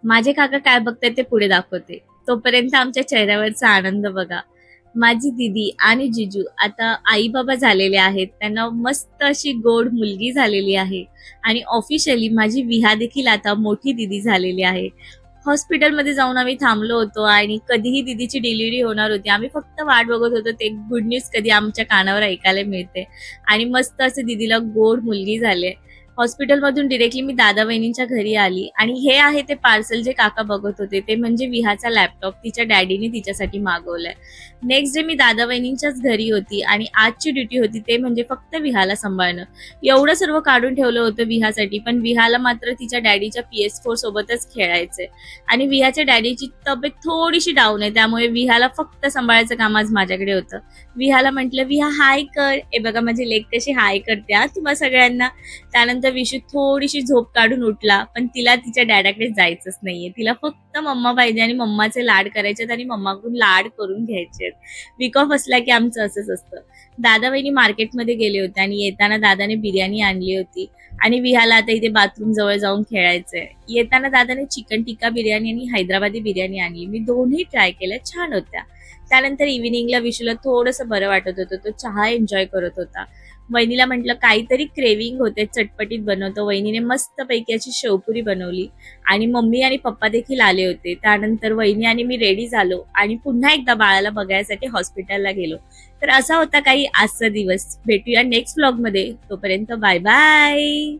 माझे काका काय बघतायत ते पुढे दाखवते. तोपर्यंत आमच्या चेहऱ्यावरचा आनंद बघा. माझी दीदी आणि जिजू आता आई-बाबा झालेले आहेत. त्यांना मस्त अशी गोड मुलगी झालेली आहे आणि ऑफिशियली माझी विहा देखील आता मोठी दीदी झालेली आहे. हॉस्पिटलमध्ये जाऊन आम्ही थांबलो होतो आणि कधीही दीदीची डिलिव्हरी होणार होती. आम्ही फक्त वाट बघत होतो ते गुड न्यूज कधी आमच्या कानावर ऐकायला मिळते आणि मस्त असं दीदीला गोड मुलगी झाली. हॉस्पिटलमधून डिरेक्टली मी दादा वहिनींच्या घरी आली आणि हे आहे ते पार्सल जे काका बघत होते ते म्हणजे विहाचा लॅपटॉप तिच्या डॅडीने तिच्यासाठी मागवलाय. नेक्स्ट डे मी दादा वहिनींच्याच घरी होती आणि आजची ड्युटी होती ते म्हणजे फक्त विहाला सांभाळणं. एवढं सर्व काढून ठेवलं होतं विहासाठी, पण विहाला मात्र तिच्या डॅडीच्या PS4 सोबतच खेळायचंय आणि विहाच्या डॅडीची तब्येत थोडीशी डाऊन आहे, त्यामुळे विहाला फक्त सांभाळायचं काम आज माझ्याकडे होतं. विहाला म्हटलं, विहा हाय कर. हे बघा माझी लेक कशी हाय करते हा तुम्हा सगळ्यांना. त्यानंतर विशू थोडीशी झोप काढून उठला, पण तिला तिच्या डॅडाकडे जायचंच नाहीये. तिला फक्त मम्मा पाहिजे आणि मम्माचे लाड करायचे आणि मम्माकडून लाड करून घ्यायचे. वीक ऑफ असला की आमचं असंच असतं. दादा वहिनी मार्केटमध्ये गेले होते आणि येताना दादाने बिर्याणी आणली होती आणि विहाला आता इथे बाथरूम जवळ जाऊन खेळायचंय. येताना दादाने चिकन टिक्का बिर्याणी आणि हैदराबादी बिर्याणी आणली. मी दोन्ही ट्राय केल्या, छान होत्या. त्यानंतर इव्हिनिंगला विशूला थोडंसं बरं वाटत होतं, तो चहा एन्जॉय करत होता. वहिनीला म्हटलं काहीतरी क्रेविंग होते, चटपटीत बनवतो. वहिनीने मस्तपैकी अशी शेवपुरी बनवली आणि मम्मी आणि पप्पा देखील आले होते. त्यानंतर वहिनी आणि मी रेडी झालो आणि पुन्हा एकदा बाळाला बघायसाठी हॉस्पिटलला गेलो. तर असा होता काही आजचा दिवस. भेटूया नेक्स्ट व्लॉगमध्ये. तोपर्यंत बाय बाय.